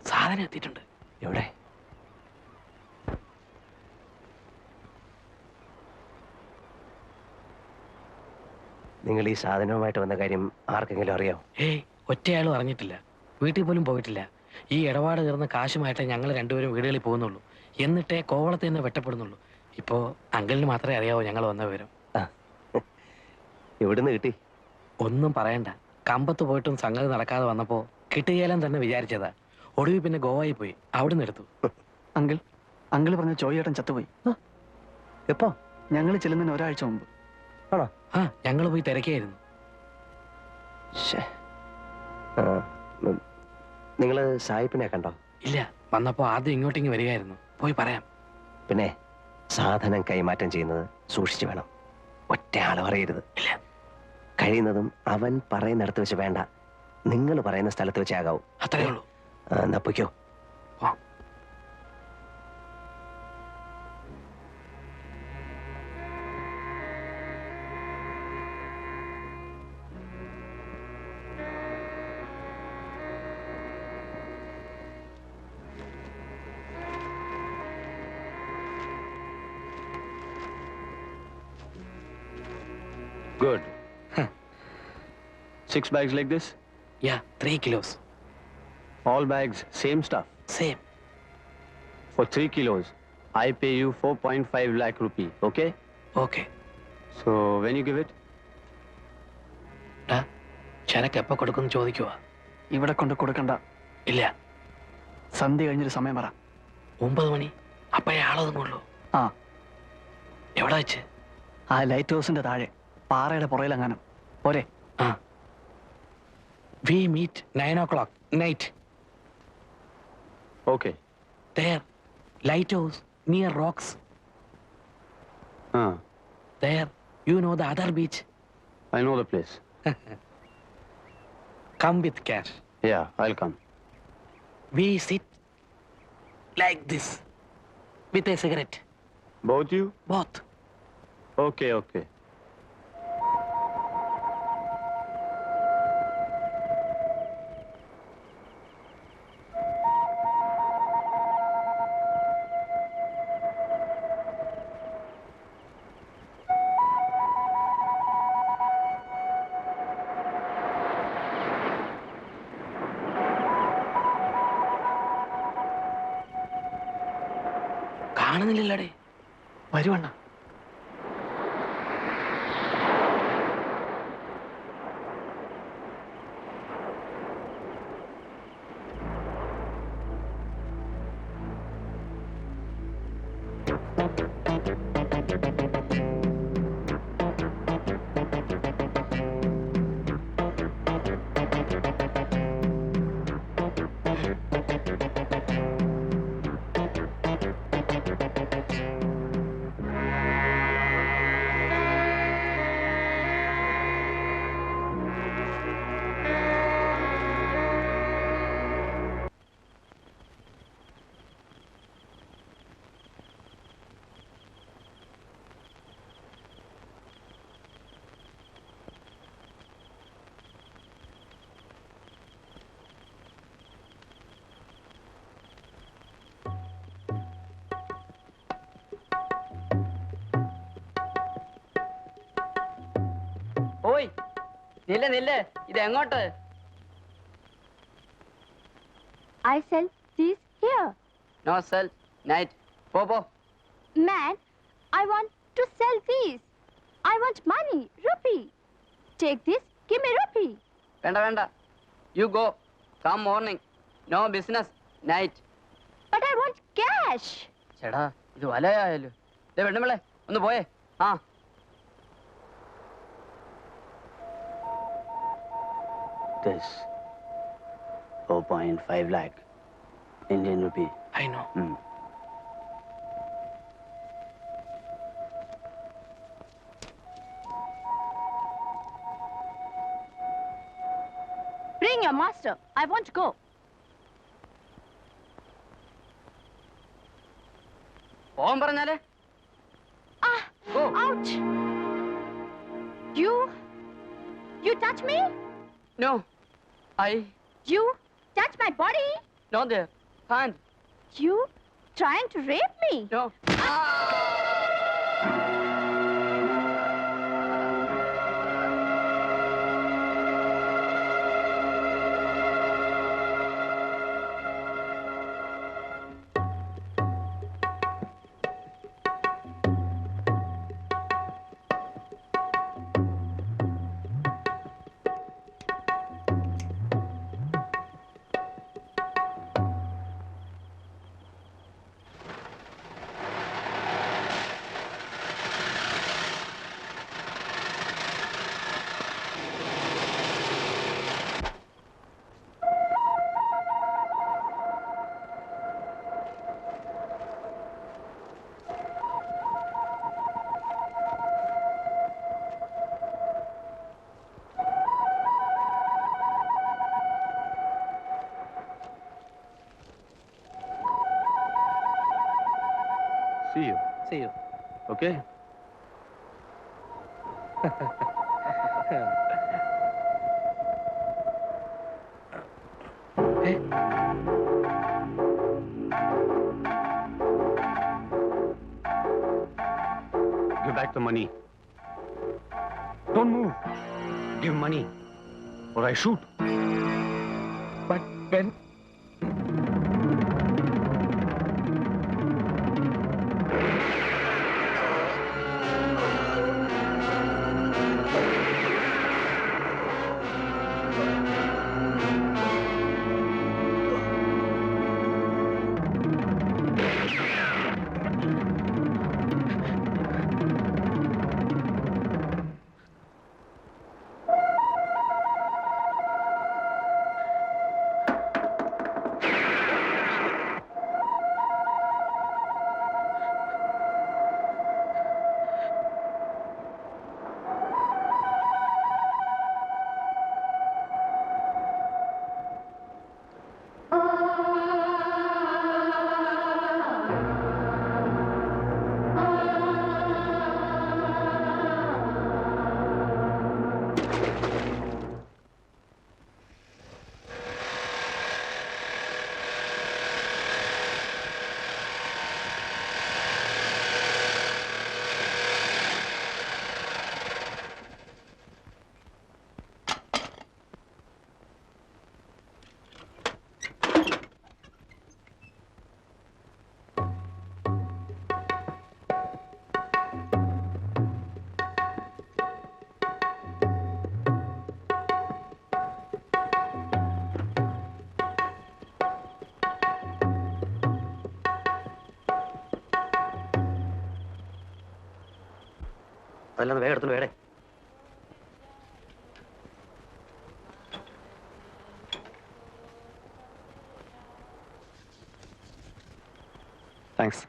സാധനം എത്തിയിട്ടുണ്ട്. എവിടെ? നിങ്ങൾ ഈ സാധനവുമായിട്ട് വന്ന കാര്യം ആർക്കെങ്കിലും അറിയാം? ഏയ്, ഒറ്റയാളും അറിഞ്ഞിട്ടില്ല. വീട്ടിൽ പോലും പോയിട്ടില്ല. ഈ ഇടപാട് തീർന്ന കാശുമായിട്ട് ഞങ്ങൾ രണ്ടുപേരും വീടുകളിൽ പോകുന്നുള്ളൂ. എന്നിട്ടേ കോവളത്തിൽ നിന്ന് വെട്ടപ്പെടുന്നുള്ളൂ. ഇപ്പോ അങ്കിളിന് മാത്രമേ അറിയാവൂ ഞങ്ങൾ വന്ന വിവരം. എവിടുന്ന് കിട്ടി? ഒന്നും പറയണ്ട. കമ്പത്ത് പോയിട്ടും സംഗതി നടക്കാതെ വന്നപ്പോ കിട്ടുകയില്ലെൻ തന്നെ വിചാരിച്ചതാ. ഒടുവിൽ പിന്നെ ഗോവയിൽ പോയി അവിടുന്ന് എടുത്തു. അങ്കിൾ പറഞ്ഞ ചോയ്യേട്ടൻ ചത്തുപോയി. എപ്പോ? ഞങ്ങൾ ചെല്ലുന്നതിന് ഒരാഴ്ച മുമ്പ്. ആണോ? ആ, ഞങ്ങൾ പോയി തിരക്കായിരുന്നു. നിങ്ങള് സായിപ്പിനെ കണ്ടോ? ഇല്ല, വന്നപ്പോ ആദ്യം ഇങ്ങോട്ടേക്ക് വരികയായിരുന്നു. പോയി പറയാം. പിന്നെ സാധനം കൈമാറ്റം ചെയ്യുന്നത് സൂക്ഷിച്ചു വേണം. ഒറ്റ ആള് പറയരുത്. ഇല്ല. കഴിയുന്നതും അവൻ പറയുന്നിടത്ത് വെച്ച് വേണ്ട, നിങ്ങൾ പറയുന്ന സ്ഥലത്ത് വെച്ച് ആകാവൂ. അത്രേ ഉള്ളൂ. എന്നാ പൊയ്ക്കോ. Good. 6 bags like this? Yeah, 3 kilos. All bags, same stuff. Same. For 3 kilos, I pay you 4.5 lakh rupee, okay? Okay. So, when you give it? ചരക്ക് എപ്പോ കൊടുക്കുമെന്ന് ചോദിക്കുവാ. ഇവിടെ കൊണ്ട് കൊടുക്കണ്ട. ഇല്ല. സന്ധ്യ കഴിഞ്ഞൊരു സമയം പറ. 9 മണി. അപ്പോഴേ ആളൊതുങ്ങുള്ളൂ. ആ. എവിടെ വെച്ച്? ആ ലൈറ്റ് ഹൗസിന്റെ താഴെ പാറയുടെ പുറയിലെങ്ങാനും. പോരെ? ആ. We meet 9 o'clock night. Okay. There, lighthouse near rocks. There, you know the other beach. I know the place. Come with cash. Yeah, I'll come. We sit like this with a cigarette. Both you? Both. Okay, okay. കാണുന്നില്ലല്ലേ? വരുവണ്ണ. ഓയ്, നില്ല്, ഇത് എങ്ങോട്ട്? I sell these here. No sell, night. പോ. Man, I want to sell these. I want money, rupee. Take this, give me rupee. വേണ്ട. You go. Come morning. No business, night. But I want cash. ചേടാ, ഇത് വലയായാലോ. പെണ്ണുമ്പിള്ളേ, ഒന്ന് പോയേ. ആ. This 4.5 lakh Indian rupee. I know. Bring your master. I want to go. പോകാൻ പറഞ്ഞാലേ? Go. Ouch. You touch me? No. You touch my body. No there. Can't. You trying to rape me. No. See you. See you. Okay? Give back the money. Don't move. Give money, or I shoot. But when... അതല്ലാന്ന് വേഗം എടുത്തോണ്ട് വേടേ. Thanks.